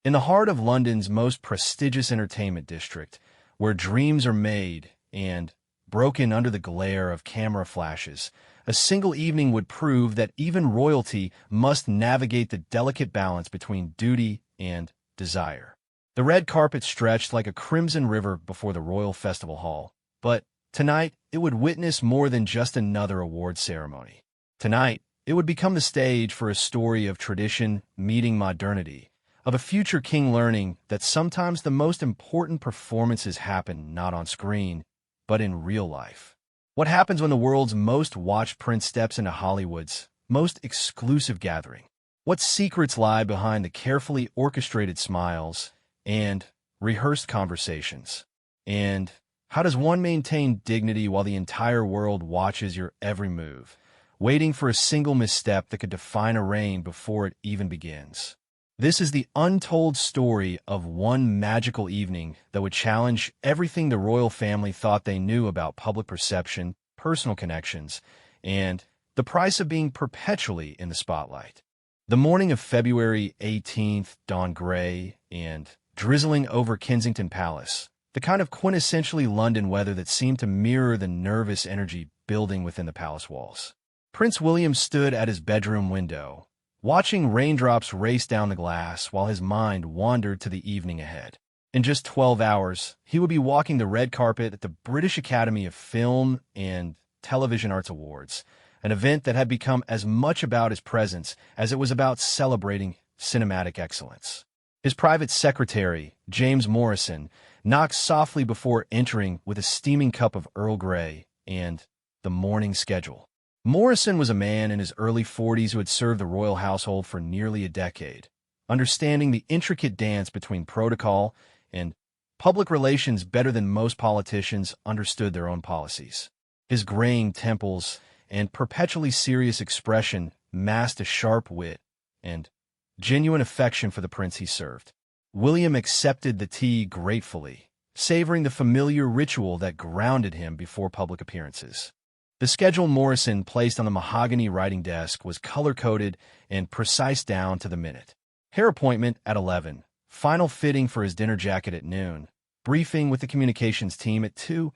In the heart of London's most prestigious entertainment district, where dreams are made and broken under the glare of camera flashes, a single evening would prove that even royalty must navigate the delicate balance between duty and desire. The red carpet stretched like a crimson river before the Royal Festival Hall, but tonight it would witness more than just another award ceremony. Tonight, it would become the stage for a story of tradition meeting modernity, of a future king learning that sometimes the most important performances happen not on screen, but in real life. What happens when the world's most watched prince steps into Hollywood's most exclusive gathering? What secrets lie behind the carefully orchestrated smiles and rehearsed conversations? And how does one maintain dignity while the entire world watches your every move, waiting for a single misstep that could define a reign before it even begins? This is the untold story of one magical evening that would challenge everything the royal family thought they knew about public perception, personal connections, and the price of being perpetually in the spotlight. The morning of February 18th dawned gray and drizzling over Kensington Palace, the kind of quintessentially London weather that seemed to mirror the nervous energy building within the palace walls. Prince William stood at his bedroom window, watching raindrops race down the glass while his mind wandered to the evening ahead. In just 12 hours, he would be walking the red carpet at the British Academy of Film and Television Arts Awards, an event that had become as much about his presence as it was about celebrating cinematic excellence. His private secretary, James Morrison, knocked softly before entering with a steaming cup of Earl Grey and the morning schedule. Morrison was a man in his early 40s who had served the royal household for nearly a decade, understanding the intricate dance between protocol and public relations better than most politicians understood their own policies. His graying temples and perpetually serious expression masked a sharp wit and genuine affection for the prince he served. William accepted the tea gratefully, savoring the familiar ritual that grounded him before public appearances. The schedule Morrison placed on the mahogany writing desk was color-coded and precise down to the minute. Hair appointment at 11, final fitting for his dinner jacket at noon, briefing with the communications team at 2,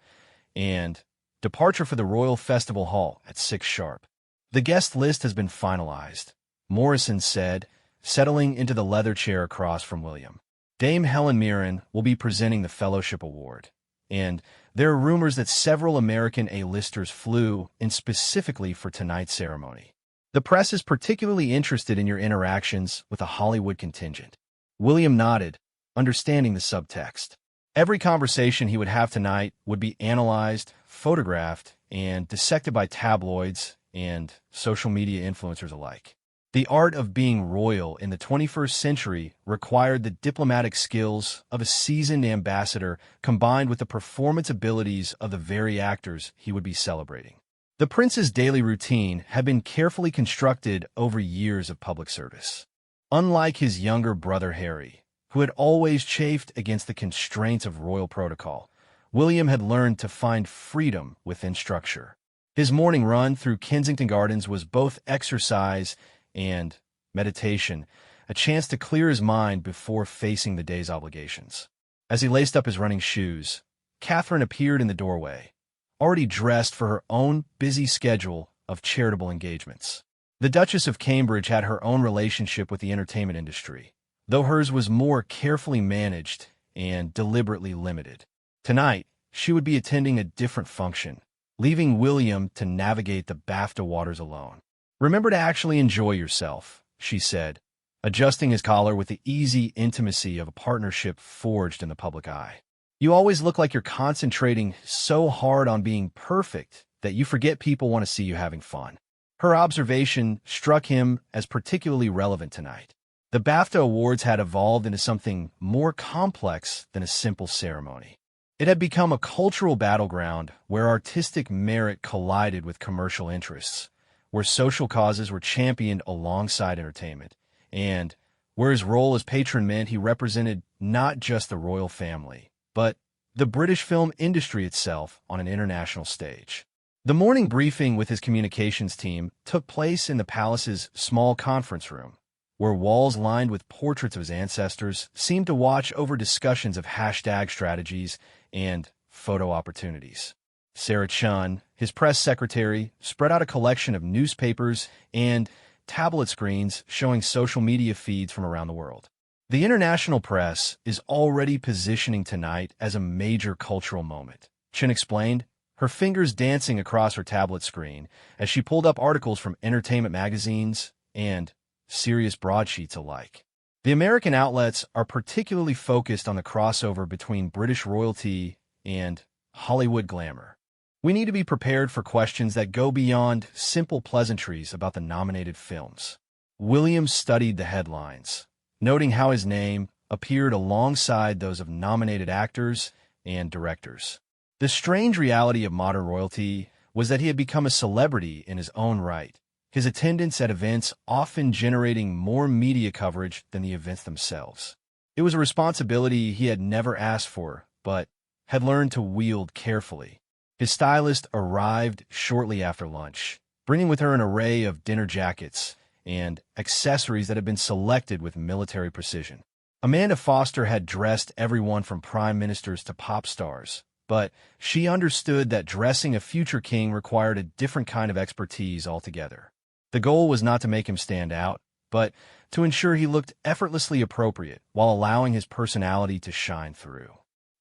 and departure for the Royal Festival Hall at 6 sharp. The guest list has been finalized, Morrison said, settling into the leather chair across from William. Dame Helen Mirren will be presenting the Fellowship Award, and there are rumors that several American A-listers flew in specifically for tonight's ceremony. The press is particularly interested in your interactions with the Hollywood contingent. William nodded, understanding the subtext. Every conversation he would have tonight would be analyzed, photographed, and dissected by tabloids and social media influencers alike. The art of being royal in the 21st century required the diplomatic skills of a seasoned ambassador combined with the performance abilities of the very actors he would be celebrating. The prince's daily routine had been carefully constructed over years of public service. Unlike his younger brother Harry, who had always chafed against the constraints of royal protocol, William had learned to find freedom within structure. His morning run through Kensington Gardens was both exercise and meditation, a chance to clear his mind before facing the day's obligations. As he laced up his running shoes, Catherine appeared in the doorway, already dressed for her own busy schedule of charitable engagements. The Duchess of Cambridge had her own relationship with the entertainment industry, though hers was more carefully managed and deliberately limited. Tonight, she would be attending a different function, leaving William to navigate the BAFTA waters alone. "Remember to actually enjoy yourself," she said, adjusting his collar with the easy intimacy of a partnership forged in the public eye. "You always look like you're concentrating so hard on being perfect that you forget people want to see you having fun." Her observation struck him as particularly relevant tonight. The BAFTA Awards had evolved into something more complex than a simple ceremony. It had become a cultural battleground where artistic merit collided with commercial interests, where social causes were championed alongside entertainment, and where his role as patron meant he represented not just the royal family, but the British film industry itself on an international stage. The morning briefing with his communications team took place in the palace's small conference room, where walls lined with portraits of his ancestors seemed to watch over discussions of hashtag strategies and photo opportunities. Sarah Chun, his press secretary, spread out a collection of newspapers and tablet screens showing social media feeds from around the world. The international press is already positioning tonight as a major cultural moment, Chin explained, her fingers dancing across her tablet screen as she pulled up articles from entertainment magazines and serious broadsheets alike. The American outlets are particularly focused on the crossover between British royalty and Hollywood glamour. We need to be prepared for questions that go beyond simple pleasantries about the nominated films. Williams studied the headlines, noting how his name appeared alongside those of nominated actors and directors. The strange reality of modern royalty was that he had become a celebrity in his own right, his attendance at events often generating more media coverage than the events themselves. It was a responsibility he had never asked for, but had learned to wield carefully. His stylist arrived shortly after lunch, bringing with her an array of dinner jackets and accessories that had been selected with military precision. Amanda Foster had dressed everyone from prime ministers to pop stars, but she understood that dressing a future king required a different kind of expertise altogether. The goal was not to make him stand out, but to ensure he looked effortlessly appropriate while allowing his personality to shine through.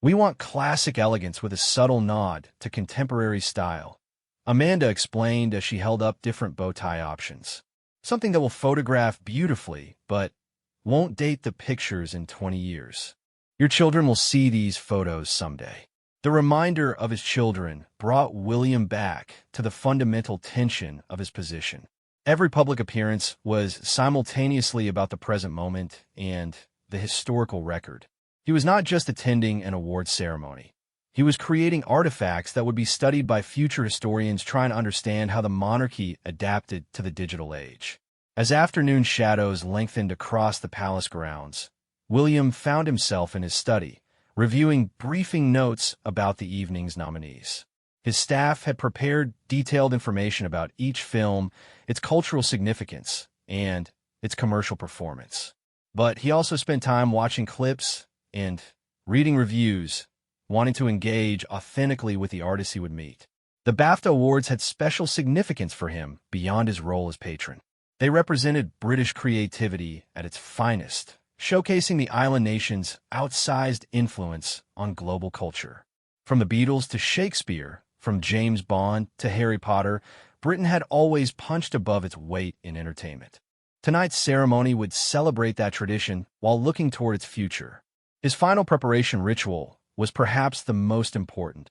We want classic elegance with a subtle nod to contemporary style, Amanda explained as she held up different bow tie options. Something that will photograph beautifully, but won't date the pictures in 20 years. Your children will see these photos someday. The reminder of his children brought William back to the fundamental tension of his position. Every public appearance was simultaneously about the present moment and the historical record. He was not just attending an awards ceremony. He was creating artifacts that would be studied by future historians trying to understand how the monarchy adapted to the digital age. As afternoon shadows lengthened across the palace grounds, William found himself in his study, reviewing briefing notes about the evening's nominees. His staff had prepared detailed information about each film, its cultural significance, and its commercial performance. But he also spent time watching clips and reading reviews, wanting to engage authentically with the artists he would meet. The BAFTA Awards had special significance for him beyond his role as patron. They represented British creativity at its finest, showcasing the island nation's outsized influence on global culture. From the Beatles to Shakespeare, from James Bond to Harry Potter, Britain had always punched above its weight in entertainment. Tonight's ceremony would celebrate that tradition while looking toward its future. His final preparation ritual was perhaps the most important,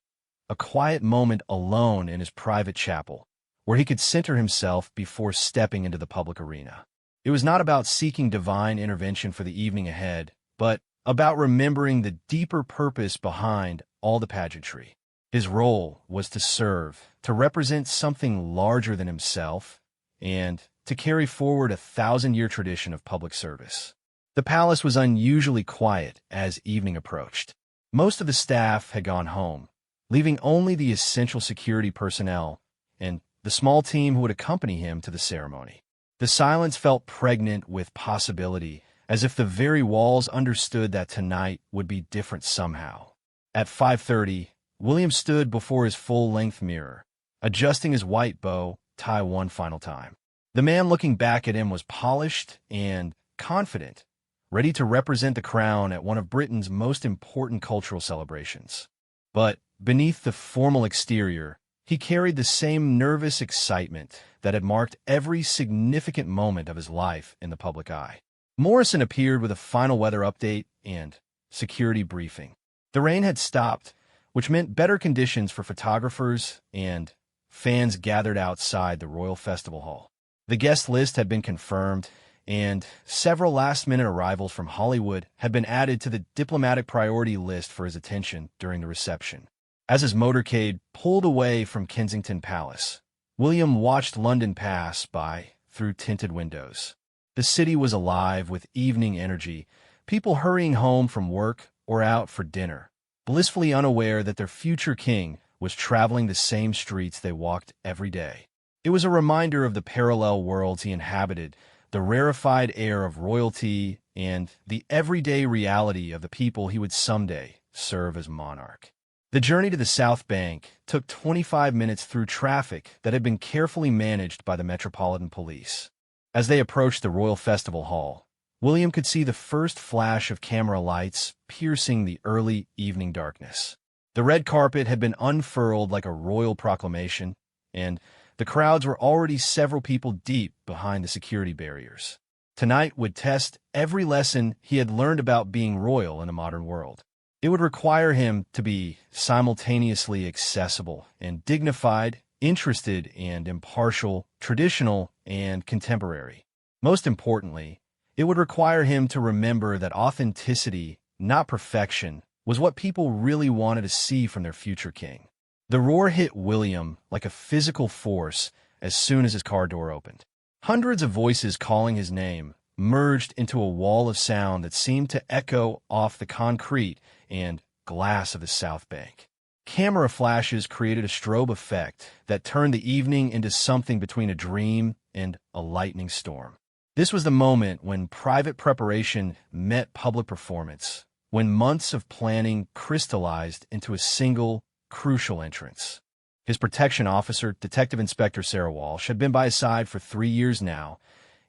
a quiet moment alone in his private chapel, where he could center himself before stepping into the public arena. It was not about seeking divine intervention for the evening ahead, but about remembering the deeper purpose behind all the pageantry. His role was to serve, to represent something larger than himself, and to carry forward a 1,000-year tradition of public service. The palace was unusually quiet as evening approached. Most of the staff had gone home, leaving only the essential security personnel and the small team who would accompany him to the ceremony. The silence felt pregnant with possibility, as if the very walls understood that tonight would be different somehow. At 5:30, William stood before his full-length mirror, adjusting his white bow tie one final time. The man looking back at him was polished and confident, ready to represent the crown at one of Britain's most important cultural celebrations. But beneath the formal exterior, he carried the same nervous excitement that had marked every significant moment of his life in the public eye. Morrison appeared with a final weather update and security briefing. The rain had stopped, which meant better conditions for photographers and fans gathered outside the Royal Festival Hall. The guest list had been confirmed, and several last-minute arrivals from Hollywood had been added to the diplomatic priority list for his attention during the reception. As his motorcade pulled away from Kensington Palace, William watched London pass by through tinted windows. The city was alive with evening energy, people hurrying home from work or out for dinner, blissfully unaware that their future king was traveling the same streets they walked every day. It was a reminder of the parallel worlds he inhabited the rarefied air of royalty, and the everyday reality of the people he would someday serve as monarch. The journey to the South Bank took 25 minutes through traffic that had been carefully managed by the Metropolitan Police. As they approached the Royal Festival Hall, William could see the first flash of camera lights piercing the early evening darkness. The red carpet had been unfurled like a royal proclamation, and the crowds were already several people deep behind the security barriers. Tonight would test every lesson he had learned about being royal in a modern world. It would require him to be simultaneously accessible and dignified, interested and impartial, traditional and contemporary. Most importantly, it would require him to remember that authenticity, not perfection, was what people really wanted to see from their future king. The roar hit William like a physical force as soon as his car door opened. Hundreds of voices calling his name merged into a wall of sound that seemed to echo off the concrete and glass of the South Bank. Camera flashes created a strobe effect that turned the evening into something between a dream and a lightning storm. This was the moment when private preparation met public performance, when months of planning crystallized into a single, crucial entrance. His protection officer, Detective Inspector Sarah Walsh, had been by his side for 3 years now,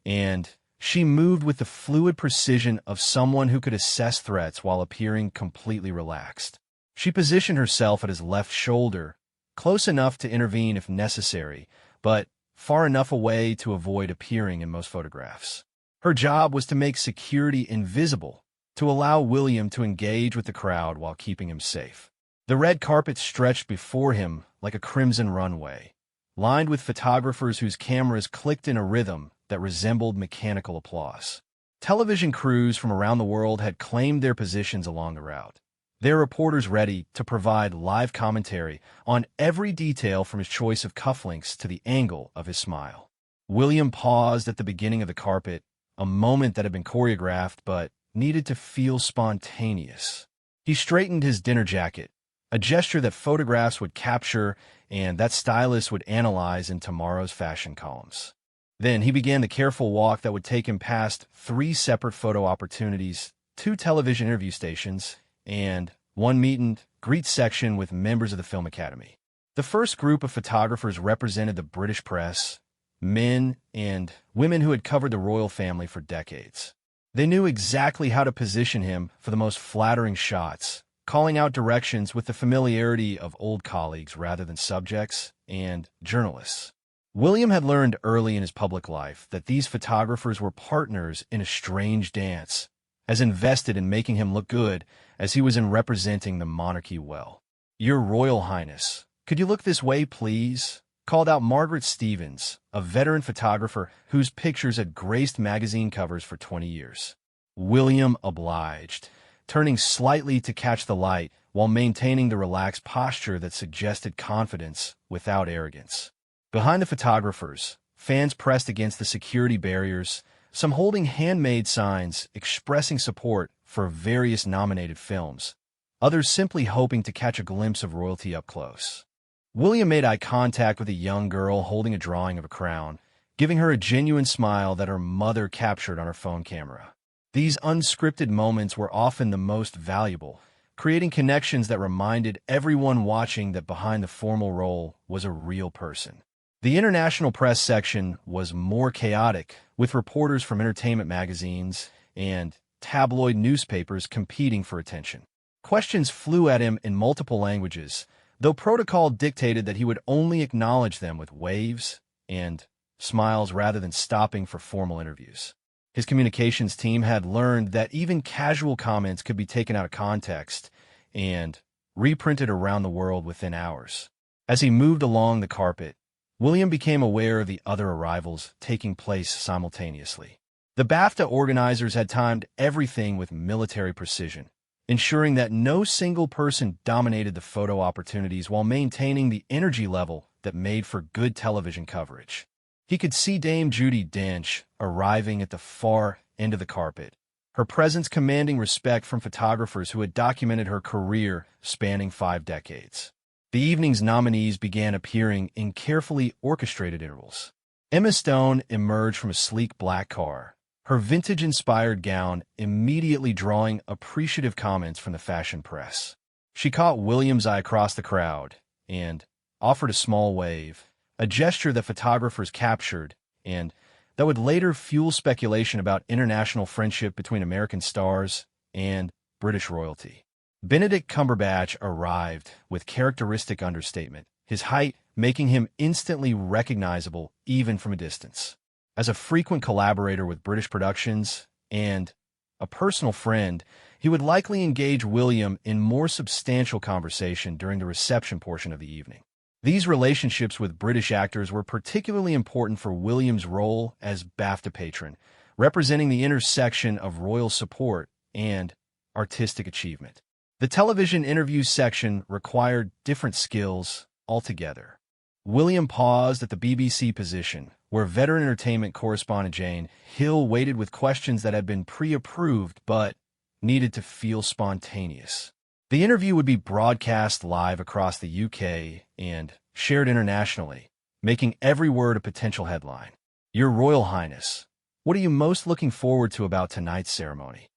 and she moved with the fluid precision of someone who could assess threats while appearing completely relaxed. She positioned herself at his left shoulder, close enough to intervene if necessary, but far enough away to avoid appearing in most photographs. Her job was to make security invisible, to allow William to engage with the crowd while keeping him safe. The red carpet stretched before him like a crimson runway, lined with photographers whose cameras clicked in a rhythm that resembled mechanical applause. Television crews from around the world had claimed their positions along the route, their reporters ready to provide live commentary on every detail from his choice of cufflinks to the angle of his smile. William paused at the beginning of the carpet, a moment that had been choreographed but needed to feel spontaneous. He straightened his dinner jacket, a gesture that photographs would capture and that stylists would analyze in tomorrow's fashion columns. Then he began the careful walk that would take him past 3 separate photo opportunities, 2 television interview stations, and 1 meet and greet section with members of the Film Academy. The first group of photographers represented the British press, men and women who had covered the royal family for decades. They knew exactly how to position him for the most flattering shots, calling out directions with the familiarity of old colleagues rather than subjects and journalists. William had learned early in his public life that these photographers were partners in a strange dance, as invested in making him look good as he was in representing the monarchy well. "Your Royal Highness, could you look this way, please?" called out Margaret Stevens, a veteran photographer whose pictures had graced magazine covers for 20 years. William obliged, turning slightly to catch the light while maintaining the relaxed posture that suggested confidence without arrogance. Behind the photographers, fans pressed against the security barriers, some holding handmade signs expressing support for various nominated films, others simply hoping to catch a glimpse of royalty up close. William made eye contact with a young girl holding a drawing of a crown, giving her a genuine smile that her mother captured on her phone camera. These unscripted moments were often the most valuable, creating connections that reminded everyone watching that behind the formal role was a real person. The international press section was more chaotic, with reporters from entertainment magazines and tabloid newspapers competing for attention. Questions flew at him in multiple languages, though protocol dictated that he would only acknowledge them with waves and smiles rather than stopping for formal interviews. His communications team had learned that even casual comments could be taken out of context and reprinted around the world within hours. As he moved along the carpet, William became aware of the other arrivals taking place simultaneously. The BAFTA organizers had timed everything with military precision, ensuring that no single person dominated the photo opportunities while maintaining the energy level that made for good television coverage. He could see Dame Judi Dench arriving at the far end of the carpet, her presence commanding respect from photographers who had documented her career spanning 5 decades. The evening's nominees began appearing in carefully orchestrated intervals. Emma Stone emerged from a sleek black car, her vintage-inspired gown immediately drawing appreciative comments from the fashion press. She caught William's eye across the crowd and offered a small wave, a gesture that photographers captured and that would later fuel speculation about international friendship between American stars and British royalty. Benedict Cumberbatch arrived with characteristic understatement, his height making him instantly recognizable even from a distance. As a frequent collaborator with British productions and a personal friend, he would likely engage William in more substantial conversation during the reception portion of the evening. These relationships with British actors were particularly important for William's role as BAFTA patron, representing the intersection of royal support and artistic achievement. The television interview section required different skills altogether. William paused at the BBC position, where veteran entertainment correspondent Jane Hill waited with questions that had been pre-approved but needed to feel spontaneous. The interview would be broadcast live across the UK and shared internationally, making every word a potential headline. Your Royal Highness, what are you most looking forward to about tonight's ceremony?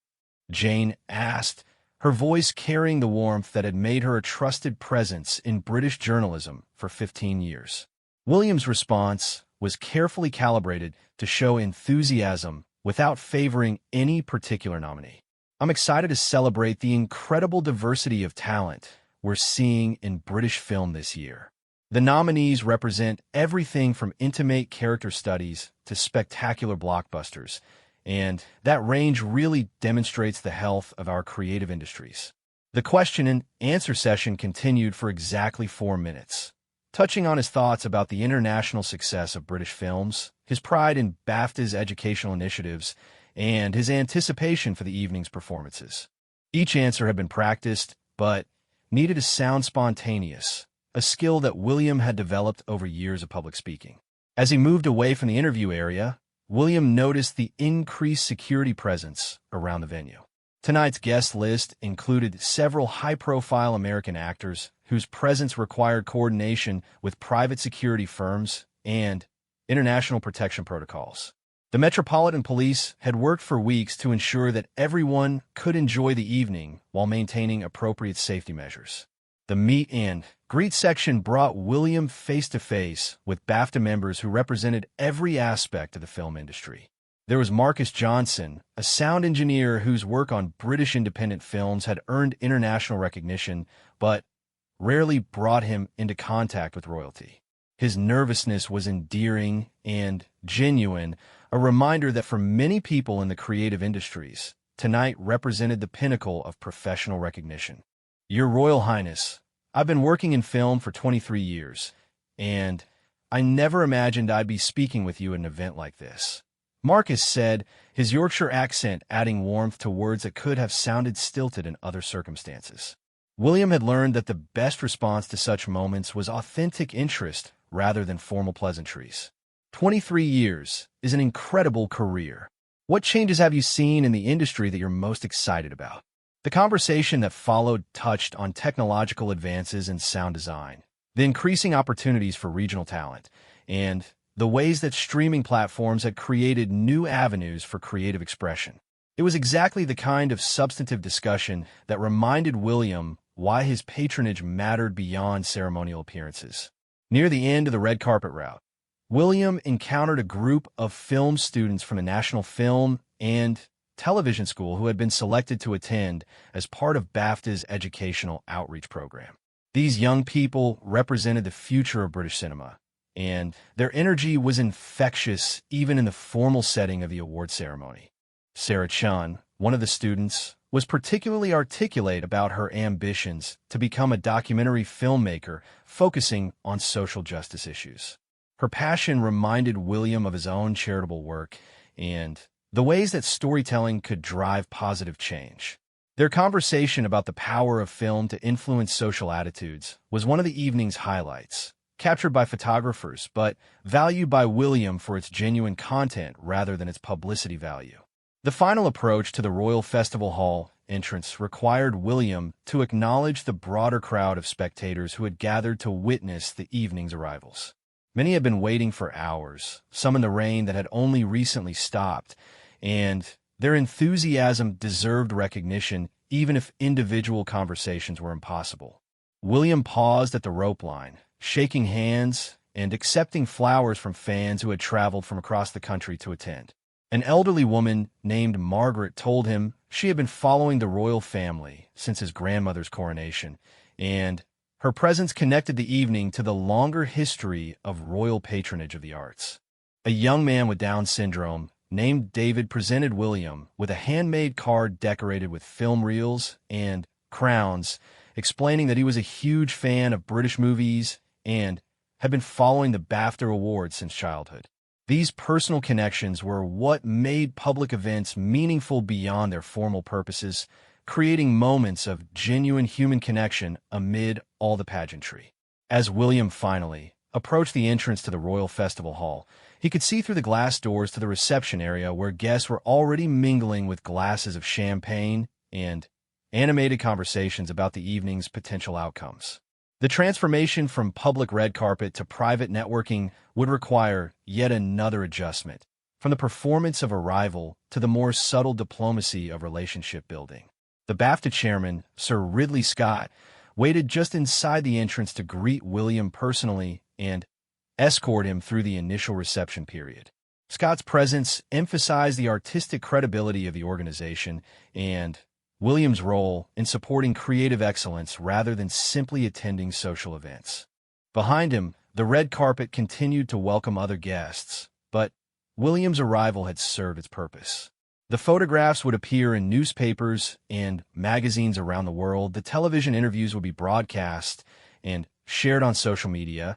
Jane asked, her voice carrying the warmth that had made her a trusted presence in British journalism for 15 years. William's response was carefully calibrated to show enthusiasm without favoring any particular nominee. I'm excited to celebrate the incredible diversity of talent we're seeing in British film this year. The nominees represent everything from intimate character studies to spectacular blockbusters, and that range really demonstrates the health of our creative industries. The question and answer session continued for exactly 4 minutes, touching on his thoughts about the international success of British films, his pride in BAFTA's educational initiatives, and his anticipation for the evening's performances. Each answer had been practiced, but needed to sound spontaneous, a skill that William had developed over years of public speaking. As he moved away from the interview area, William noticed the increased security presence around the venue. Tonight's guest list included several high-profile American actors whose presence required coordination with private security firms and international protection protocols. The Metropolitan Police had worked for weeks to ensure that everyone could enjoy the evening while maintaining appropriate safety measures. The meet and greet section brought William face-to-face with BAFTA members who represented every aspect of the film industry. There was Marcus Johnson, a sound engineer whose work on British independent films had earned international recognition, but rarely brought him into contact with royalty. His nervousness was endearing and genuine, a reminder that for many people in the creative industries, tonight represented the pinnacle of professional recognition. Your Royal Highness, I've been working in film for 23 years, and I never imagined I'd be speaking with you at an event like this. Marcus said, his Yorkshire accent adding warmth to words that could have sounded stilted in other circumstances. William had learned that the best response to such moments was authentic interest rather than formal pleasantries. 23 years is an incredible career. What changes have you seen in the industry that you're most excited about? The conversation that followed touched on technological advances in sound design, the increasing opportunities for regional talent, and the ways that streaming platforms had created new avenues for creative expression. It was exactly the kind of substantive discussion that reminded William why his patronage mattered beyond ceremonial appearances. Near the end of the red carpet route, William encountered a group of film students from the National Film and Television School who had been selected to attend as part of BAFTA's educational outreach program. These young people represented the future of British cinema, and their energy was infectious even in the formal setting of the award ceremony. Sarah Chun, one of the students, was particularly articulate about her ambitions to become a documentary filmmaker focusing on social justice issues. Her passion reminded William of his own charitable work and the ways that storytelling could drive positive change. Their conversation about the power of film to influence social attitudes was one of the evening's highlights, captured by photographers, but valued by William for its genuine content rather than its publicity value. The final approach to the Royal Festival Hall entrance required William to acknowledge the broader crowd of spectators who had gathered to witness the evening's arrivals. Many had been waiting for hours, some in the rain that had only recently stopped, and their enthusiasm deserved recognition even if individual conversations were impossible. William paused at the rope line, shaking hands and accepting flowers from fans who had traveled from across the country to attend. An elderly woman named Margaret told him she had been following the royal family since his grandmother's coronation, and her presence connected the evening to the longer history of royal patronage of the arts. A young man with Down syndrome named David presented William with a handmade card decorated with film reels and crowns, explaining that he was a huge fan of British movies and had been following the BAFTA awards since childhood. These personal connections were what made public events meaningful beyond their formal purposes, creating moments of genuine human connection amid all the pageantry. As William finally approached the entrance to the Royal Festival Hall, he could see through the glass doors to the reception area where guests were already mingling with glasses of champagne and animated conversations about the evening's potential outcomes. The transformation from public red carpet to private networking would require yet another adjustment, from the performance of arrival to the more subtle diplomacy of relationship building. The BAFTA chairman, Sir Ridley Scott, waited just inside the entrance to greet William personally and escort him through the initial reception period. Scott's presence emphasized the artistic credibility of the organization and William's role in supporting creative excellence rather than simply attending social events. Behind him, the red carpet continued to welcome other guests, but William's arrival had served its purpose. The photographs would appear in newspapers and magazines around the world, the television interviews would be broadcast and shared on social media,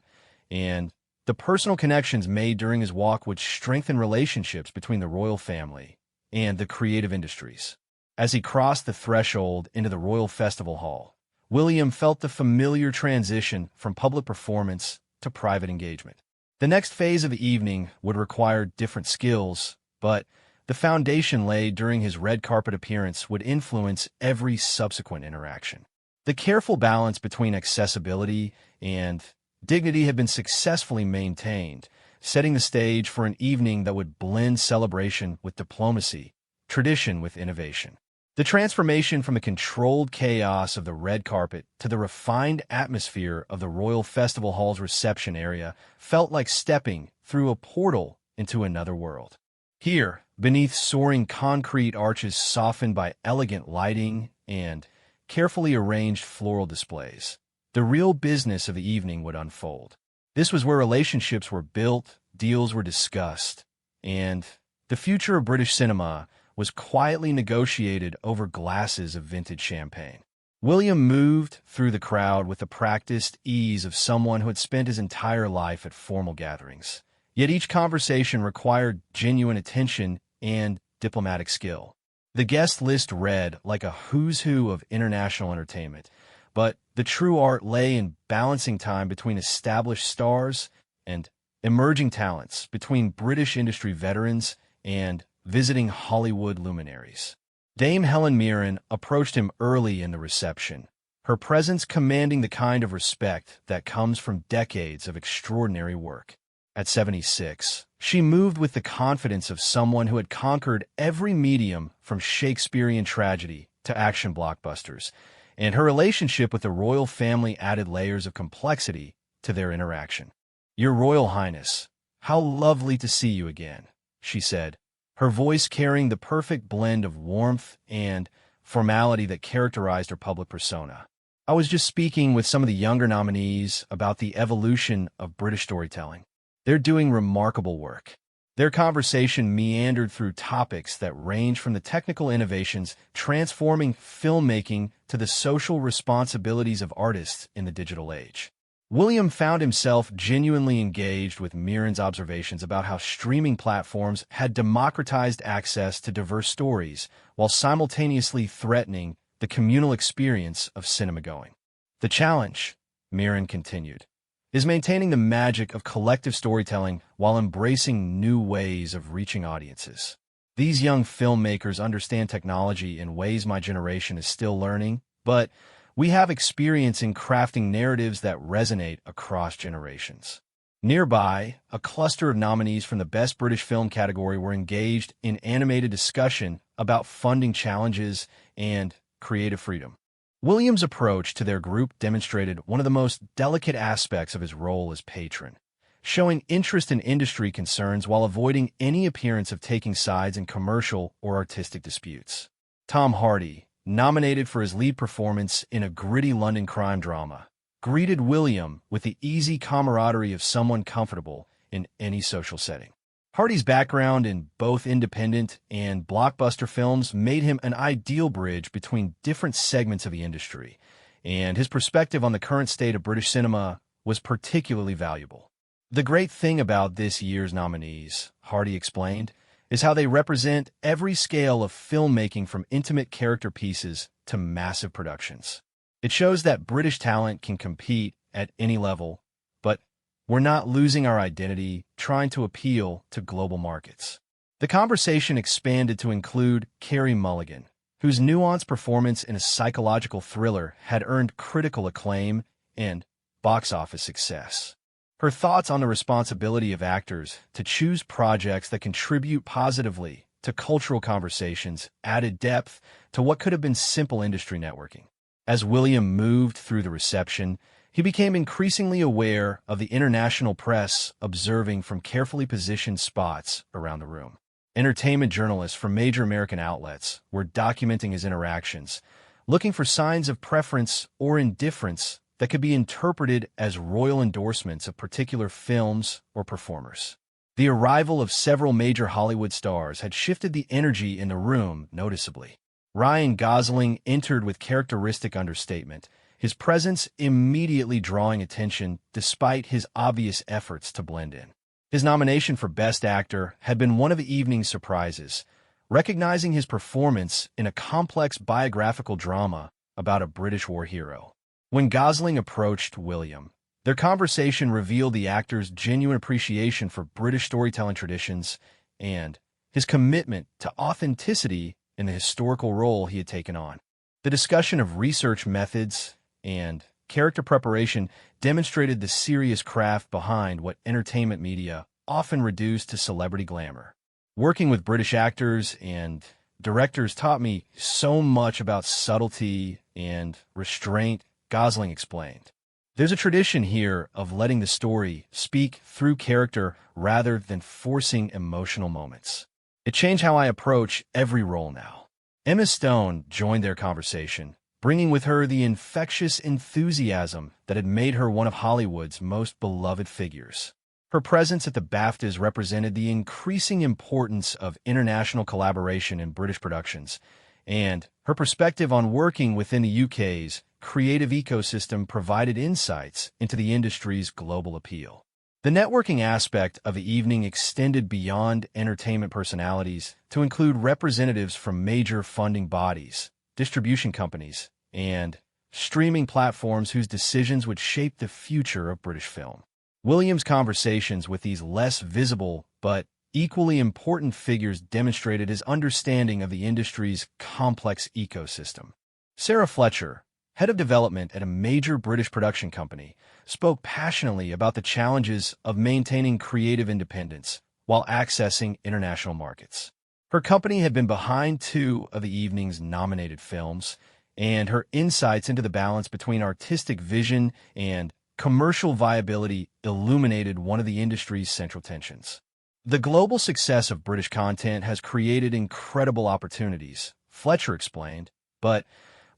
and the personal connections made during his walk would strengthen relationships between the royal family and the creative industries. As he crossed the threshold into the Royal Festival Hall, William felt the familiar transition from public performance to private engagement. The next phase of the evening would require different skills, but the foundation laid during his red carpet appearance would influence every subsequent interaction. The careful balance between accessibility and dignity had been successfully maintained, setting the stage for an evening that would blend celebration with diplomacy, tradition with innovation. The transformation from the controlled chaos of the red carpet to the refined atmosphere of the Royal Festival Hall's reception area felt like stepping through a portal into another world. Here, beneath soaring concrete arches softened by elegant lighting and carefully arranged floral displays, the real business of the evening would unfold. This was where relationships were built, deals were discussed, and the future of British cinema was quietly negotiated over glasses of vintage champagne. William moved through the crowd with the practiced ease of someone who had spent his entire life at formal gatherings. Yet each conversation required genuine attention and diplomatic skill. The guest list read like a who's who of international entertainment, but the true art lay in balancing time between established stars and emerging talents, between British industry veterans and visiting Hollywood luminaries. Dame Helen Mirren approached him early in the reception, her presence commanding the kind of respect that comes from decades of extraordinary work. At 76, she moved with the confidence of someone who had conquered every medium from Shakespearean tragedy to action blockbusters, and her relationship with the royal family added layers of complexity to their interaction. "Your Royal Highness, how lovely to see you again," she said, her voice carrying the perfect blend of warmth and formality that characterized her public persona. "I was just speaking with some of the younger nominees about the evolution of British storytelling. They're doing remarkable work." Their conversation meandered through topics that range from the technical innovations transforming filmmaking to the social responsibilities of artists in the digital age. William found himself genuinely engaged with Mirren's observations about how streaming platforms had democratized access to diverse stories while simultaneously threatening the communal experience of cinema-going. "The challenge," Mirren continued, "is maintaining the magic of collective storytelling while embracing new ways of reaching audiences. These young filmmakers understand technology in ways my generation is still learning, but we have experience in crafting narratives that resonate across generations." Nearby, a cluster of nominees from the Best British Film category were engaged in animated discussion about funding challenges and creative freedom. Williams' approach to their group demonstrated one of the most delicate aspects of his role as patron, showing interest in industry concerns while avoiding any appearance of taking sides in commercial or artistic disputes. Tom Hardy, nominated for his lead performance in a gritty London crime drama, greeted William with the easy camaraderie of someone comfortable in any social setting. Hardy's background in both independent and blockbuster films made him an ideal bridge between different segments of the industry, and his perspective on the current state of British cinema was particularly valuable. The great thing about this year's nominees, Hardy explained, is how they represent every scale of filmmaking, from intimate character pieces to massive productions. It shows that British talent can compete at any level, but we're not losing our identity trying to appeal to global markets. The conversation expanded to include Carey Mulligan, whose nuanced performance in a psychological thriller had earned critical acclaim and box office success. Her thoughts on the responsibility of actors to choose projects that contribute positively to cultural conversations added depth to what could have been simple industry networking. As William moved through the reception, he became increasingly aware of the international press observing from carefully positioned spots around the room. Entertainment journalists from major American outlets were documenting his interactions, looking for signs of preference or indifference that could be interpreted as royal endorsements of particular films or performers. The arrival of several major Hollywood stars had shifted the energy in the room noticeably. Ryan Gosling entered with characteristic understatement, his presence immediately drawing attention despite his obvious efforts to blend in. His nomination for Best Actor had been one of the evening's surprises, recognizing his performance in a complex biographical drama about a British war hero. When Gosling approached William, their conversation revealed the actor's genuine appreciation for British storytelling traditions and his commitment to authenticity in the historical role he had taken on. The discussion of research methods and character preparation demonstrated the serious craft behind what entertainment media often reduced to celebrity glamour. Working with British actors and directors taught me so much about subtlety and restraint, Gosling explained. There's a tradition here of letting the story speak through character rather than forcing emotional moments. It changed how I approach every role now. Emma Stone joined their conversation, bringing with her the infectious enthusiasm that had made her one of Hollywood's most beloved figures. Her presence at the BAFTAs represented the increasing importance of international collaboration in British productions, and her perspective on working within the UK's creative ecosystem provided insights into the industry's global appeal. The networking aspect of the evening extended beyond entertainment personalities to include representatives from major funding bodies, distribution companies, and streaming platforms whose decisions would shape the future of British film. Williams' conversations with these less visible but equally important figures demonstrated his understanding of the industry's complex ecosystem. Sarah Fletcher, head of development at a major British production company, spoke passionately about the challenges of maintaining creative independence while accessing international markets. Her company had been behind two of the evening's nominated films, and her insights into the balance between artistic vision and commercial viability illuminated one of the industry's central tensions. The global success of British content has created incredible opportunities, Fletcher explained, but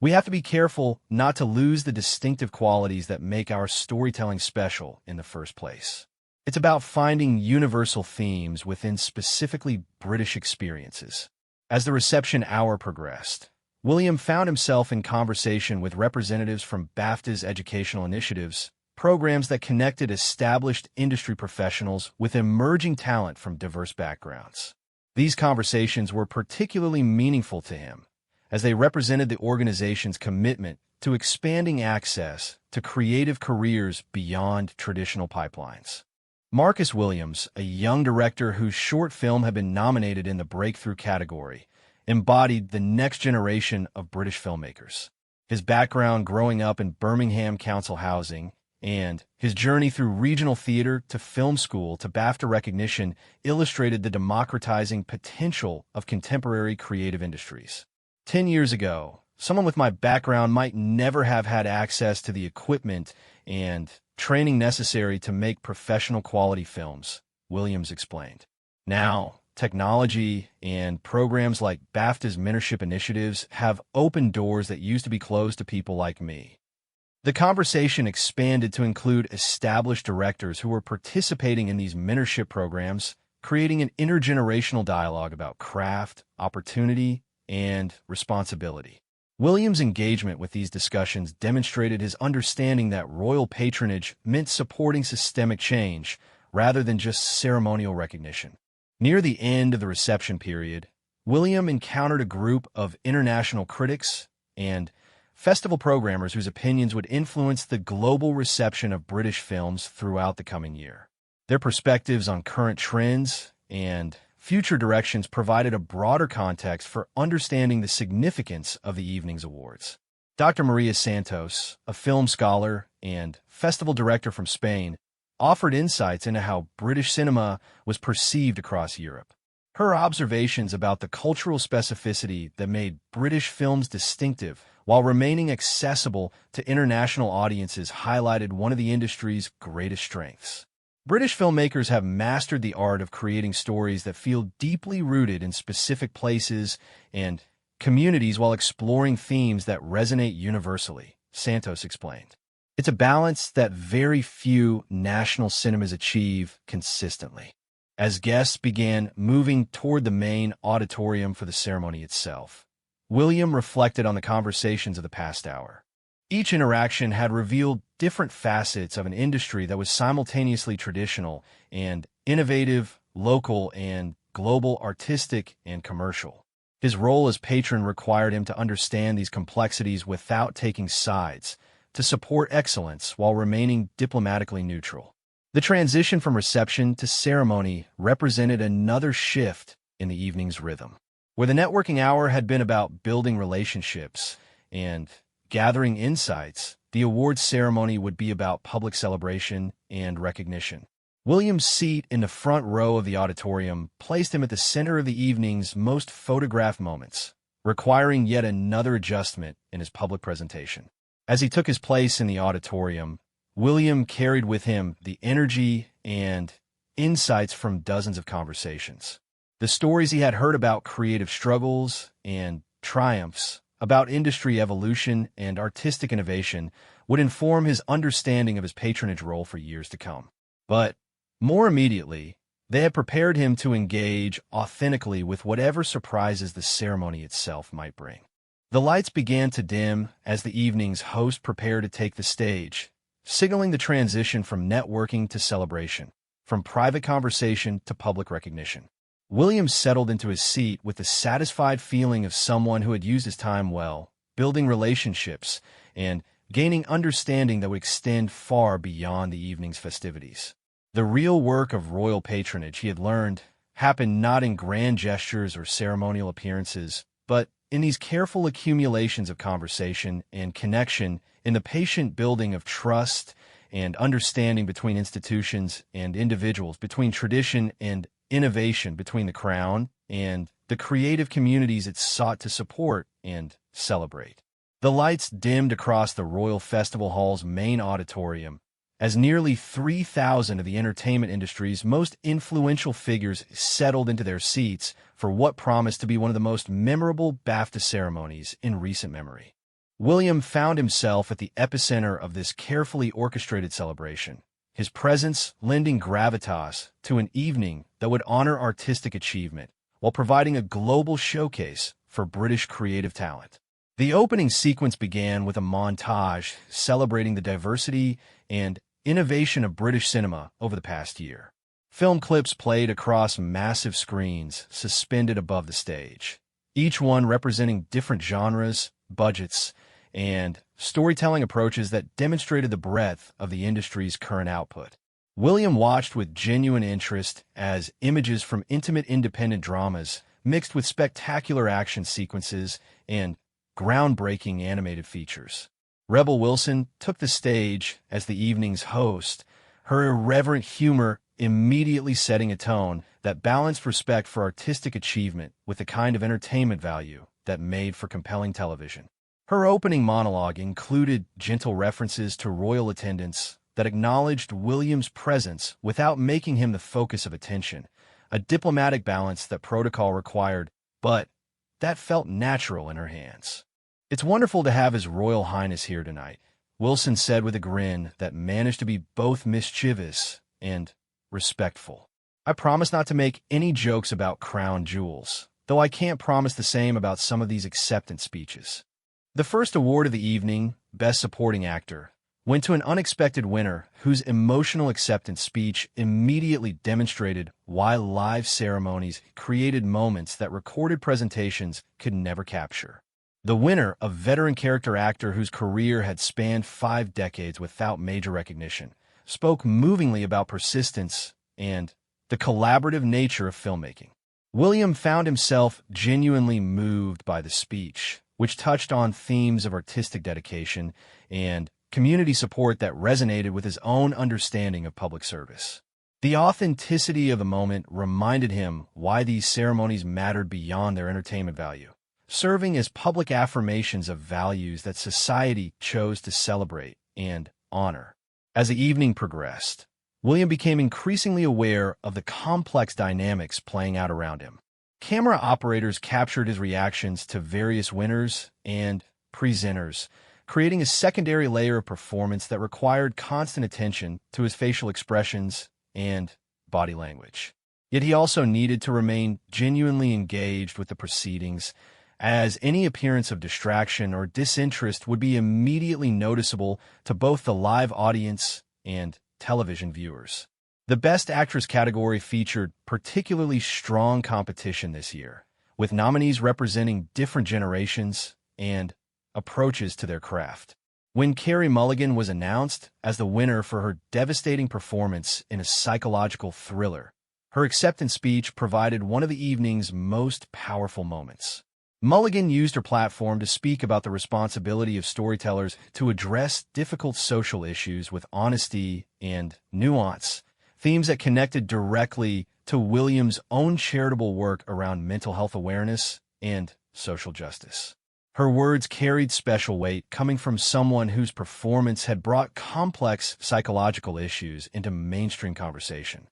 we have to be careful not to lose the distinctive qualities that make our storytelling special in the first place. It's about finding universal themes within specifically British experiences. As the reception hour progressed, William found himself in conversation with representatives from BAFTA's educational initiatives, programs that connected established industry professionals with emerging talent from diverse backgrounds. These conversations were particularly meaningful to him, as they represented the organization's commitment to expanding access to creative careers beyond traditional pipelines. Marcus Williams, a young director whose short film had been nominated in the Breakthrough category, embodied the next generation of British filmmakers. His background growing up in Birmingham council housing and his journey through regional theater to film school to BAFTA recognition illustrated the democratizing potential of contemporary creative industries. 10 years ago, someone with my background might never have had access to the equipment and training necessary to make professional quality films, Williams explained. Now, technology and programs like BAFTA's mentorship initiatives have opened doors that used to be closed to people like me. The conversation expanded to include established directors who were participating in these mentorship programs, creating an intergenerational dialogue about craft, opportunity, and responsibility. Williams' engagement with these discussions demonstrated his understanding that royal patronage meant supporting systemic change rather than just ceremonial recognition. Near the end of the reception period, William encountered a group of international critics and festival programmers whose opinions would influence the global reception of British films throughout the coming year. Their perspectives on current trends and future directions provided a broader context for understanding the significance of the evening's awards. Dr. Maria Santos, a film scholar and festival director from Spain, offered insights into how British cinema was perceived across Europe. Her observations about the cultural specificity that made British films distinctive while remaining accessible to international audiences highlighted one of the industry's greatest strengths. British filmmakers have mastered the art of creating stories that feel deeply rooted in specific places and communities while exploring themes that resonate universally, Santos explained. It's a balance that very few national cinemas achieve consistently. As guests began moving toward the main auditorium for the ceremony itself, William reflected on the conversations of the past hour. Each interaction had revealed different facets of an industry that was simultaneously traditional and innovative, local and global, artistic and commercial. His role as patron required him to understand these complexities without taking sides, to support excellence while remaining diplomatically neutral. The transition from reception to ceremony represented another shift in the evening's rhythm. Where the networking hour had been about building relationships and gathering insights, the awards ceremony would be about public celebration and recognition. William's seat in the front row of the auditorium placed him at the center of the evening's most photographed moments, requiring yet another adjustment in his public presentation. As he took his place in the auditorium, William carried with him the energy and insights from dozens of conversations. The stories he had heard about creative struggles and triumphs, about industry evolution and artistic innovation, would inform his understanding of his patronage role for years to come. But more immediately, they had prepared him to engage authentically with whatever surprises the ceremony itself might bring. The lights began to dim as the evening's host prepared to take the stage, signaling the transition from networking to celebration, from private conversation to public recognition. William settled into his seat with the satisfied feeling of someone who had used his time well, building relationships and gaining understanding that would extend far beyond the evening's festivities. The real work of royal patronage, he had learned, happened not in grand gestures or ceremonial appearances, but in these careful accumulations of conversation and connection, in the patient building of trust and understanding between institutions and individuals, between tradition and innovation, between the crown and the creative communities it sought to support and celebrate. The lights dimmed across the Royal Festival Hall's main auditorium as nearly 3,000 of the entertainment industry's most influential figures settled into their seats for what promised to be one of the most memorable BAFTA ceremonies in recent memory. William found himself at the epicenter of this carefully orchestrated celebration, his presence lending gravitas to an evening that would honor artistic achievement while providing a global showcase for British creative talent. The opening sequence began with a montage celebrating the diversity and innovation of British cinema over the past year. Film clips played across massive screens suspended above the stage, each one representing different genres, budgets, and storytelling approaches that demonstrated the breadth of the industry's current output. William watched with genuine interest as images from intimate independent dramas mixed with spectacular action sequences and groundbreaking animated features. Rebel Wilson took the stage as the evening's host, her irreverent humor immediately setting a tone that balanced respect for artistic achievement with the kind of entertainment value that made for compelling television. Her opening monologue included gentle references to royal attendants that acknowledged William's presence without making him the focus of attention, a diplomatic balance that protocol required, but that felt natural in her hands. "It's wonderful to have His Royal Highness here tonight," Wilson said with a grin that managed to be both mischievous and respectful. "I promise not to make any jokes about crown jewels, though I can't promise the same about some of these acceptance speeches." The first award of the evening, Best Supporting Actor, went to an unexpected winner whose emotional acceptance speech immediately demonstrated why live ceremonies created moments that recorded presentations could never capture. The winner, a veteran character actor whose career had spanned 5 decades without major recognition, spoke movingly about persistence and the collaborative nature of filmmaking. William found himself genuinely moved by the speech, which touched on themes of artistic dedication and community support that resonated with his own understanding of public service. The authenticity of the moment reminded him why these ceremonies mattered beyond their entertainment value, serving as public affirmations of values that society chose to celebrate and honor. As the evening progressed, William became increasingly aware of the complex dynamics playing out around him. Camera operators captured his reactions to various winners and presenters, creating a secondary layer of performance that required constant attention to his facial expressions and body language. Yet he also needed to remain genuinely engaged with the proceedings, as any appearance of distraction or disinterest would be immediately noticeable to both the live audience and television viewers. The Best Actress category featured particularly strong competition this year, with nominees representing different generations and approaches to their craft. When Carey Mulligan was announced as the winner for her devastating performance in a psychological thriller, her acceptance speech provided one of the evening's most powerful moments. Mulligan used her platform to speak about the responsibility of storytellers to address difficult social issues with honesty and nuance, themes that connected directly to William's own charitable work around mental health awareness and social justice. Her words carried special weight, coming from someone whose performance had brought complex psychological issues into mainstream conversation.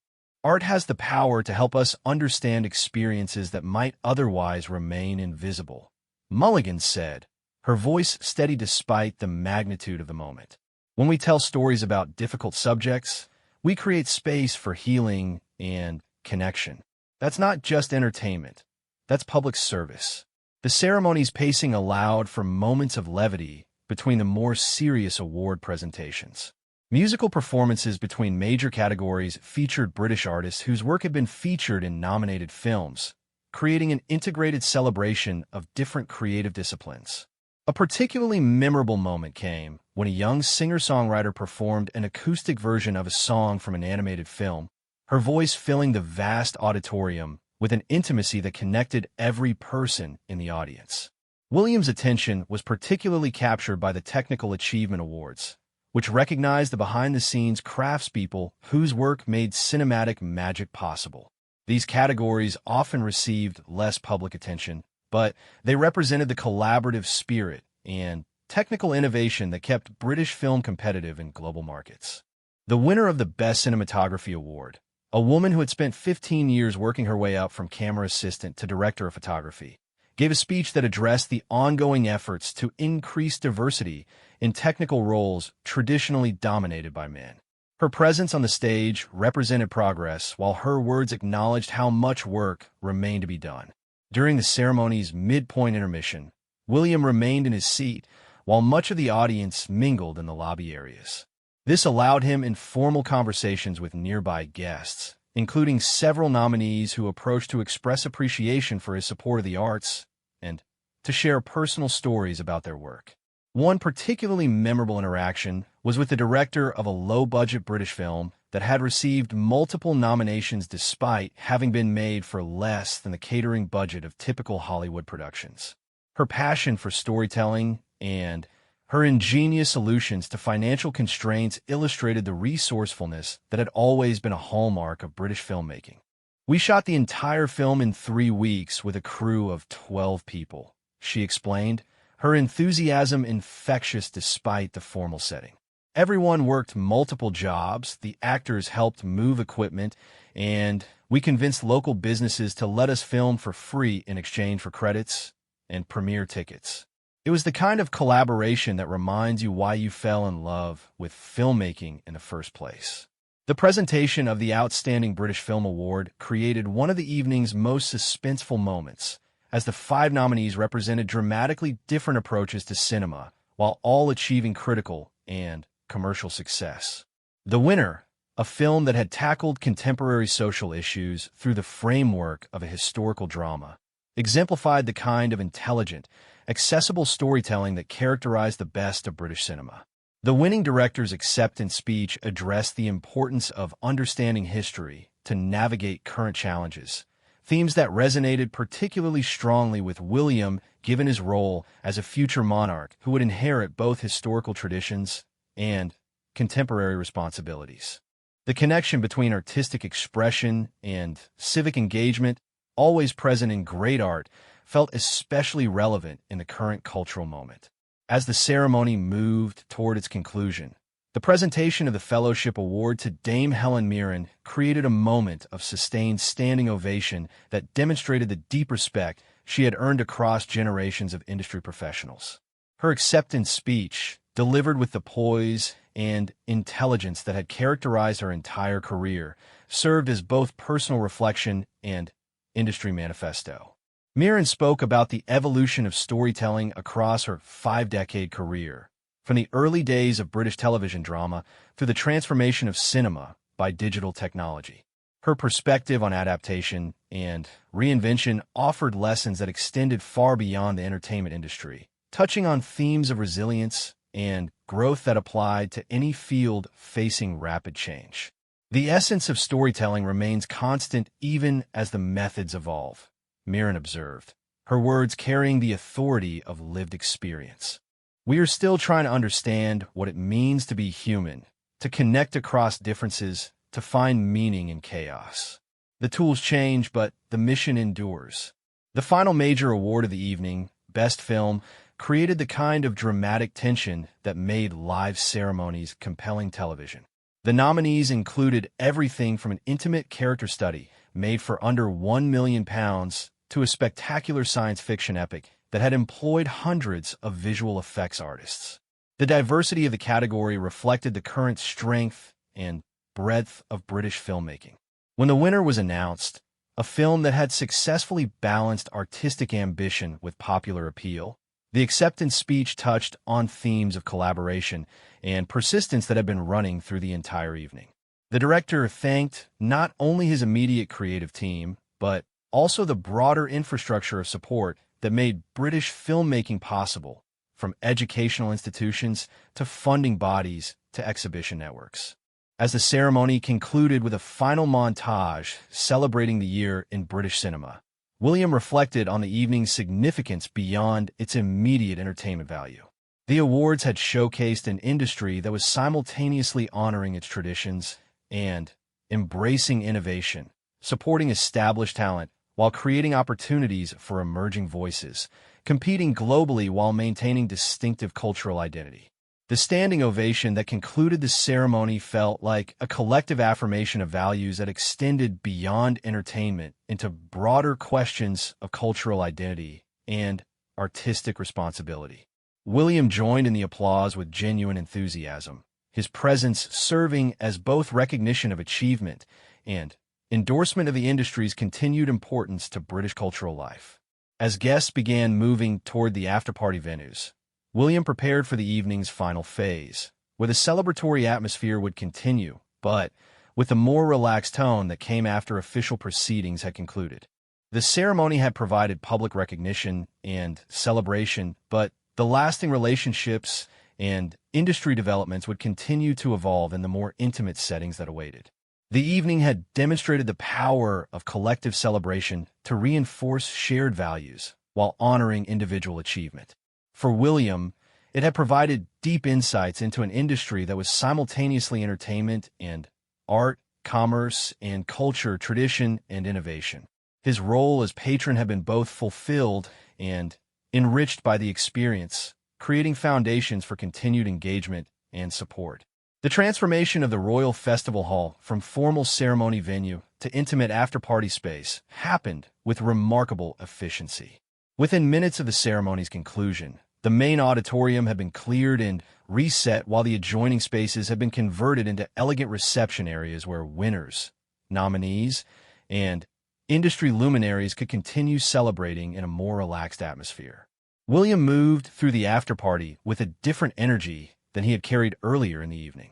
Art has the power to help us understand experiences that might otherwise remain invisible, Mulligan said, her voice steady despite the magnitude of the moment. When we tell stories about difficult subjects, we create space for healing and connection. That's not just entertainment. That's public service. The ceremony's pacing allowed for moments of levity between the more serious award presentations. Musical performances between major categories featured British artists whose work had been featured in nominated films, creating an integrated celebration of different creative disciplines. A particularly memorable moment came when a young singer-songwriter performed an acoustic version of a song from an animated film, her voice filling the vast auditorium with an intimacy that connected every person in the audience. William's attention was particularly captured by the Technical Achievement Awards, which recognized the behind-the-scenes craftspeople whose work made cinematic magic possible. These categories often received less public attention, but they represented the collaborative spirit and technical innovation that kept British film competitive in global markets. The winner of the Best Cinematography Award, a woman who had spent 15 years working her way up from camera assistant to director of photography, gave a speech that addressed the ongoing efforts to increase diversity in technical roles traditionally dominated by men. Her presence on the stage represented progress, while her words acknowledged how much work remained to be done. During the ceremony's midpoint intermission, William remained in his seat while much of the audience mingled in the lobby areas. This allowed him informal conversations with nearby guests, including several nominees who approached to express appreciation for his support of the arts and to share personal stories about their work. One particularly memorable interaction was with the director of a low-budget British film that had received multiple nominations despite having been made for less than the catering budget of typical Hollywood productions. Her passion for storytelling and Her ingenious solutions to financial constraints illustrated the resourcefulness that had always been a hallmark of British filmmaking. "We shot the entire film in 3 weeks with a crew of 12 people," she explained, her enthusiasm infectious despite the formal setting. "Everyone worked multiple jobs, the actors helped move equipment, and we convinced local businesses to let us film for free in exchange for credits and premiere tickets. It was the kind of collaboration that reminds you why you fell in love with filmmaking in the first place." The presentation of the Outstanding British Film Award created one of the evening's most suspenseful moments, as the 5 nominees represented dramatically different approaches to cinema, while all achieving critical and commercial success. The winner, a film that had tackled contemporary social issues through the framework of a historical drama, exemplified the kind of intelligent, accessible storytelling that characterized the best of British cinema. The winning director's acceptance speech addressed the importance of understanding history to navigate current challenges, themes that resonated particularly strongly with William given his role as a future monarch who would inherit both historical traditions and contemporary responsibilities. The connection between artistic expression and civic engagement, always present in great art, felt especially relevant in the current cultural moment. As the ceremony moved toward its conclusion, the presentation of the Fellowship Award to Dame Helen Mirren created a moment of sustained standing ovation that demonstrated the deep respect she had earned across generations of industry professionals. Her acceptance speech, delivered with the poise and intelligence that had characterized her entire career, served as both personal reflection and industry manifesto. Mirren spoke about the evolution of storytelling across her 5-decade career, from the early days of British television drama through the transformation of cinema by digital technology. Her perspective on adaptation and reinvention offered lessons that extended far beyond the entertainment industry, touching on themes of resilience and growth that applied to any field facing rapid change. "The essence of storytelling remains constant even as the methods evolve," Mirren observed, her words carrying the authority of lived experience. "We are still trying to understand what it means to be human, to connect across differences, to find meaning in chaos. The tools change, but the mission endures." The final major award of the evening, Best Film, created the kind of dramatic tension that made live ceremonies compelling television. The nominees included everything from an intimate character study made for under £1 million to a spectacular science fiction epic that had employed hundreds of visual effects artists. The diversity of the category reflected the current strength and breadth of British filmmaking. When the winner was announced, a film that had successfully balanced artistic ambition with popular appeal, the acceptance speech touched on themes of collaboration and persistence that had been running through the entire evening. The director thanked not only his immediate creative team, but also the broader infrastructure of support that made British filmmaking possible, from educational institutions to funding bodies to exhibition networks. As the ceremony concluded with a final montage celebrating the year in British cinema, William reflected on the evening's significance beyond its immediate entertainment value. The awards had showcased an industry that was simultaneously honoring its traditions and embracing innovation, supporting established talent while creating opportunities for emerging voices, competing globally while maintaining distinctive cultural identity. The standing ovation that concluded the ceremony felt like a collective affirmation of values that extended beyond entertainment into broader questions of cultural identity and artistic responsibility. William joined in the applause with genuine enthusiasm, his presence serving as both recognition of achievement and endorsement of the industry's continued importance to British cultural life. As guests began moving toward the after-party venues, William prepared for the evening's final phase, where the celebratory atmosphere would continue, but with a more relaxed tone that came after official proceedings had concluded. The ceremony had provided public recognition and celebration, but the lasting relationships and industry developments would continue to evolve in the more intimate settings that awaited. The evening had demonstrated the power of collective celebration to reinforce shared values while honoring individual achievement. For William, It had provided deep insights into an industry that was simultaneously entertainment and art, commerce and culture, tradition and innovation. His role as patron had been both fulfilled and enriched by the experience, creating foundations for continued engagement and support. The transformation of the Royal Festival Hall from formal ceremony venue to intimate after-party space happened with remarkable efficiency. Within minutes of the ceremony's conclusion, the main auditorium had been cleared and reset, while the adjoining spaces had been converted into elegant reception areas where winners, nominees, and industry luminaries could continue celebrating in a more relaxed atmosphere. William moved through the after-party with a different energy than he had carried earlier in the evening.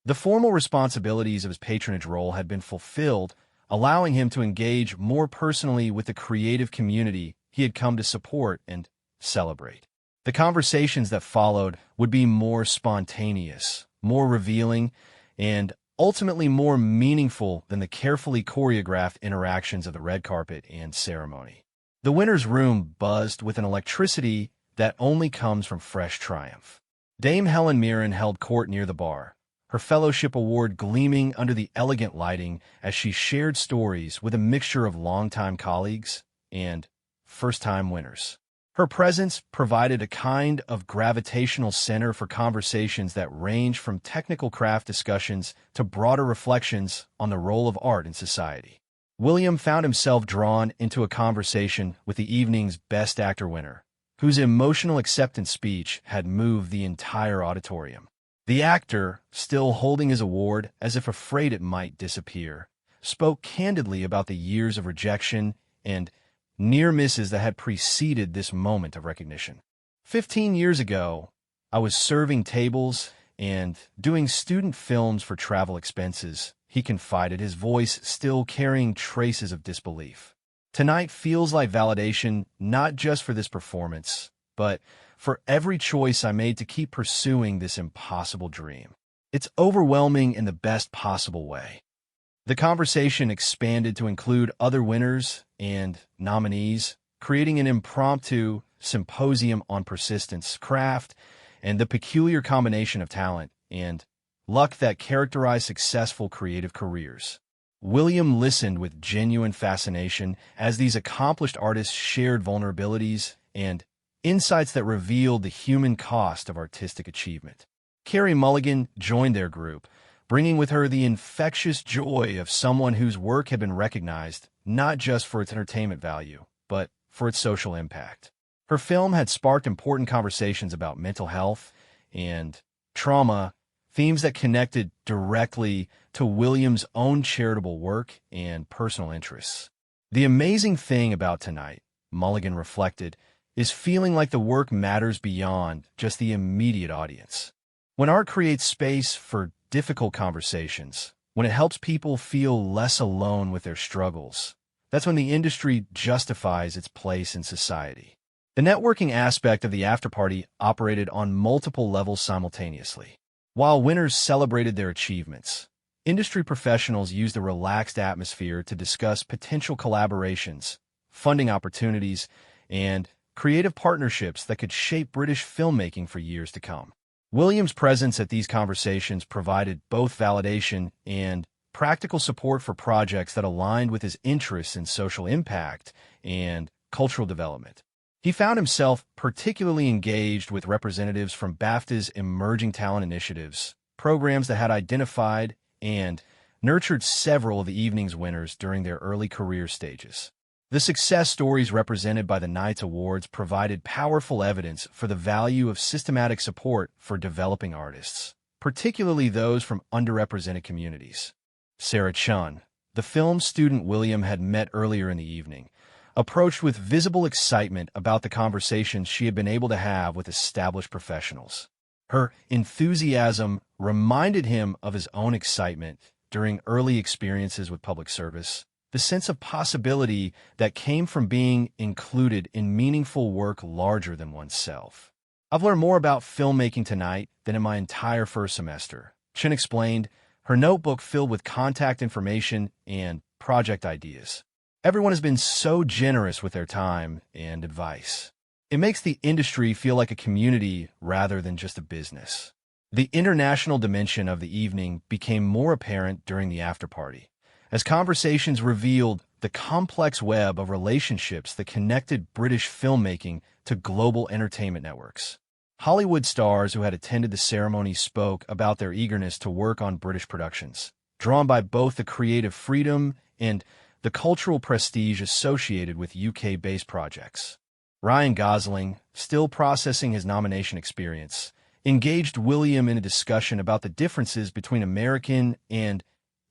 The formal responsibilities of his patronage role had been fulfilled, allowing him to engage more personally with the creative community he had come to support and celebrate. The conversations that followed would be more spontaneous, more revealing, and ultimately more meaningful than the carefully choreographed interactions of the red carpet and ceremony. The winner's room buzzed with an electricity that only comes from fresh triumph. Dame Helen Mirren held court near the bar, her fellowship award gleaming under the elegant lighting as she shared stories with a mixture of longtime colleagues and first-time winners. Her presence provided a kind of gravitational center for conversations that ranged from technical craft discussions to broader reflections on the role of art in society. William found himself drawn into a conversation with the evening's Best Actor winner, whose emotional acceptance speech had moved the entire auditorium. The actor, still holding his award as if afraid it might disappear, spoke candidly about the years of rejection and near misses that had preceded this moment of recognition. 15 years ago, I was serving tables and doing student films for travel expenses, he confided, his voice still carrying traces of disbelief. Tonight feels like validation, not just for this performance, but for every choice I made to keep pursuing this impossible dream. It's overwhelming in the best possible way. The conversation expanded to include other winners and nominees, creating an impromptu symposium on persistence, craft, and the peculiar combination of talent and luck that characterize successful creative careers. William listened with genuine fascination as these accomplished artists shared vulnerabilities and insights that revealed the human cost of artistic achievement. Carey Mulligan joined their group, bringing with her the infectious joy of someone whose work had been recognized not just for its entertainment value, but for its social impact. Her film had sparked important conversations about mental health and trauma, themes that connected directly to William's own charitable work and personal interests. The amazing thing about tonight, Mulligan reflected, is feeling like the work matters beyond just the immediate audience. When art creates space for difficult conversations, when it helps people feel less alone with their struggles, that's when the industry justifies its place in society. The networking aspect of the afterparty operated on multiple levels simultaneously. While winners celebrated their achievements, industry professionals used a relaxed atmosphere to discuss potential collaborations, funding opportunities, and creative partnerships that could shape British filmmaking for years to come. William's presence at these conversations provided both validation and practical support for projects that aligned with his interests in social impact and cultural development. He found himself particularly engaged with representatives from BAFTA's Emerging Talent Initiatives, programs that had identified and nurtured several of the evening's winners during their early career stages. The success stories represented by the night's awards provided powerful evidence for the value of systematic support for developing artists, particularly those from underrepresented communities. Sarah Chun, the film student William had met earlier in the evening, approached with visible excitement about the conversations she had been able to have with established professionals. Her enthusiasm reminded him of his own excitement during early experiences with public service, the sense of possibility that came from being included in meaningful work larger than oneself. I've learned more about filmmaking tonight than in my entire first semester, Chen explained, her notebook filled with contact information and project ideas. Everyone has been so generous with their time and advice. It makes the industry feel like a community rather than just a business. The international dimension of the evening became more apparent during the after-party, as conversations revealed the complex web of relationships that connected British filmmaking to global entertainment networks. Hollywood stars who had attended the ceremony spoke about their eagerness to work on British productions, drawn by both the creative freedom and the cultural prestige associated with UK-based projects. Ryan Gosling, still processing his nomination experience, engaged William in a discussion about the differences between American and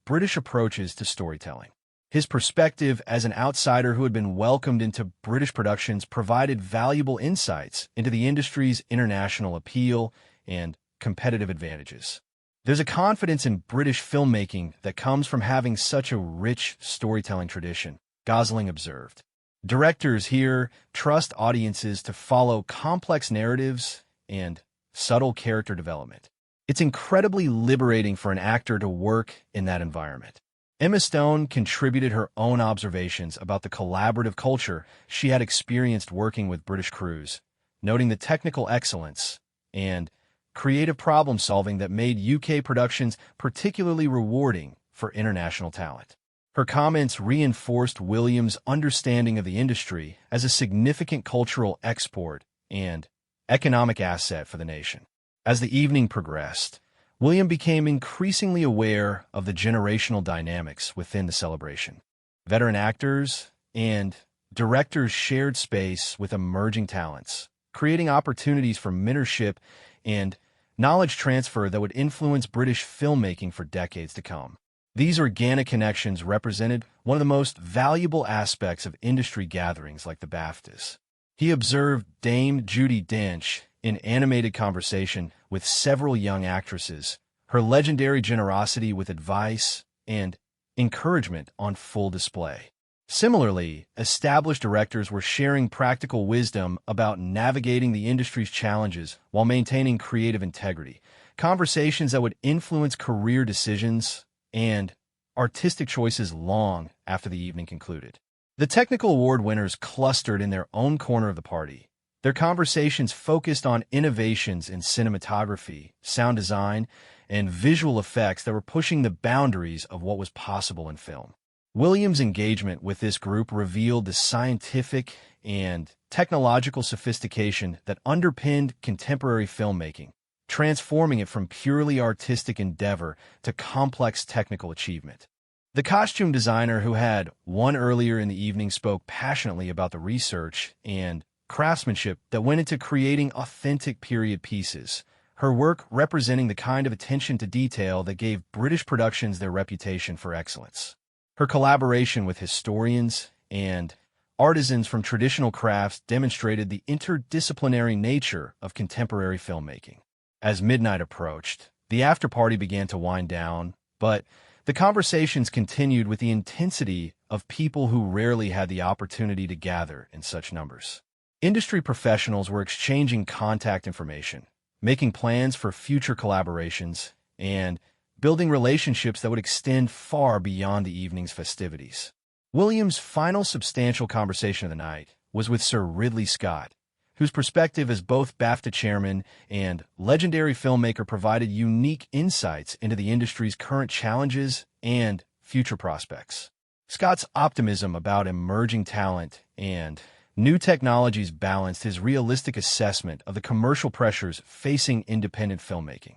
British approaches to storytelling. His perspective as an outsider who had been welcomed into British productions provided valuable insights into the industry's international appeal and competitive advantages. There's a confidence in British filmmaking that comes from having such a rich storytelling tradition, Gosling observed. Directors here trust audiences to follow complex narratives and subtle character development. It's incredibly liberating for an actor to work in that environment. Emma Stone contributed her own observations about the collaborative culture she had experienced working with British crews, noting the technical excellence and creative problem-solving that made UK productions particularly rewarding for international talent. Her comments reinforced Williams' understanding of the industry as a significant cultural export and economic asset for the nation. As the evening progressed, William became increasingly aware of the generational dynamics within the celebration. Veteran actors and directors shared space with emerging talents, creating opportunities for mentorship and knowledge transfer that would influence British filmmaking for decades to come. These organic connections represented one of the most valuable aspects of industry gatherings like the BAFTAs. He observed Dame Judi Dench in animated conversation with several young actresses, her legendary generosity with advice and encouragement on full display. Similarly, established directors were sharing practical wisdom about navigating the industry's challenges while maintaining creative integrity, conversations that would influence career decisions and artistic choices long after the evening concluded. The technical award winners clustered in their own corner of the party. Their conversations focused on innovations in cinematography, sound design, and visual effects that were pushing the boundaries of what was possible in film. Williams' engagement with this group revealed the scientific and technological sophistication that underpinned contemporary filmmaking, transforming it from purely artistic endeavor to complex technical achievement. The costume designer who had won earlier in the evening spoke passionately about the research and craftsmanship that went into creating authentic period pieces, her work representing the kind of attention to detail that gave British productions their reputation for excellence. Her collaboration with historians and artisans from traditional crafts demonstrated the interdisciplinary nature of contemporary filmmaking. As midnight approached, the after-party began to wind down, but the conversations continued with the intensity of people who rarely had the opportunity to gather in such numbers. Industry professionals were exchanging contact information, making plans for future collaborations, and building relationships that would extend far beyond the evening's festivities. Williams' final substantial conversation of the night was with Sir Ridley Scott, whose perspective as both BAFTA chairman and legendary filmmaker provided unique insights into the industry's current challenges and future prospects. Scott's optimism about emerging talent and new technologies balanced his realistic assessment of the commercial pressures facing independent filmmaking.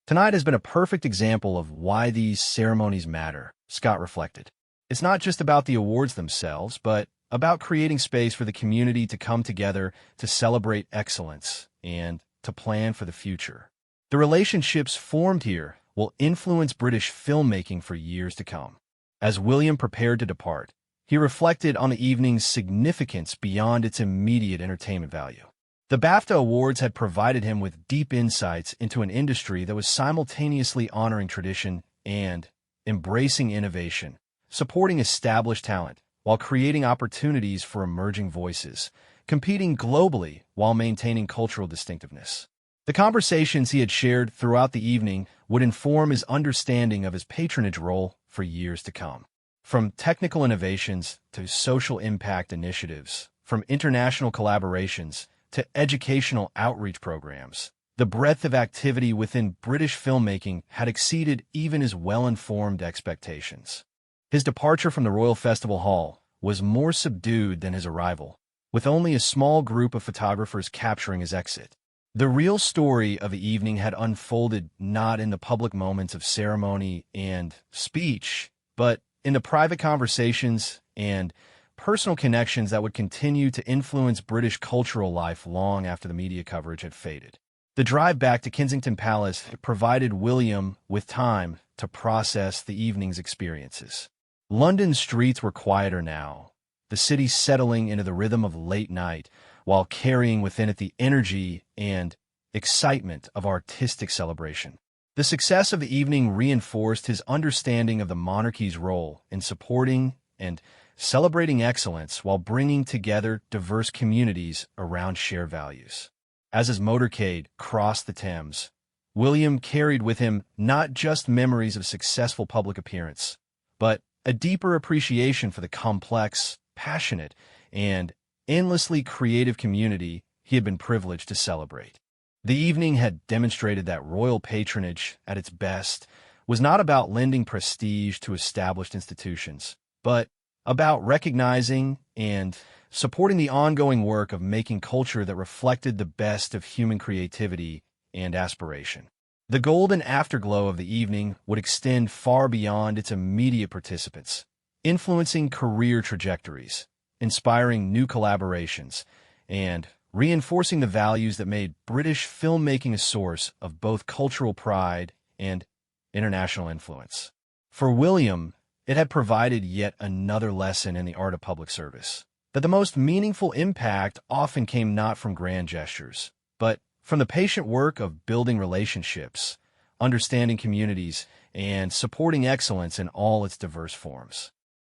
Tonight has been a perfect example of why these ceremonies matter, Scott reflected. It's not just about the awards themselves, but about creating space for the community to come together to celebrate excellence and to plan for the future. The relationships formed here will influence British filmmaking for years to come. As William prepared to depart, he reflected on the evening's significance beyond its immediate entertainment value. The BAFTA Awards had provided him with deep insights into an industry that was simultaneously honoring tradition and embracing innovation, supporting established talent while creating opportunities for emerging voices, competing globally while maintaining cultural distinctiveness. The conversations he had shared throughout the evening would inform his understanding of his patronage role for years to come. From technical innovations to social impact initiatives, from international collaborations to educational outreach programs. The breadth of activity within British filmmaking had exceeded even his well-informed expectations. His departure from the Royal Festival Hall was more subdued than his arrival, with only a small group of photographers capturing his exit. The real story of the evening had unfolded not in the public moments of ceremony and speech, but in the private conversations and personal connections that would continue to influence British cultural life long after the media coverage had faded. The drive back to Kensington Palace provided William with time to process the evening's experiences. London's streets were quieter now, the city settling into the rhythm of late night, while carrying within it the energy and excitement of artistic celebration. The success of the evening reinforced his understanding of the monarchy's role in supporting and celebrating excellence while bringing together diverse communities around shared values. As his motorcade crossed the Thames, William carried with him not just memories of successful public appearance, but a deeper appreciation for the complex, passionate, and endlessly creative community he had been privileged to celebrate. The evening had demonstrated that royal patronage, at its best, was not about lending prestige to established institutions, but about recognizing and supporting the ongoing work of making culture that reflected the best of human creativity and aspiration. The golden afterglow of the evening would extend far beyond its immediate participants, influencing career trajectories, inspiring new collaborations, and reinforcing the values that made British filmmaking a source of both cultural pride and international influence. For William, it had provided yet another lesson in the art of public service, that the most meaningful impact often came not from grand gestures, but from the patient work of building relationships, understanding communities, and supporting excellence in all its diverse forms.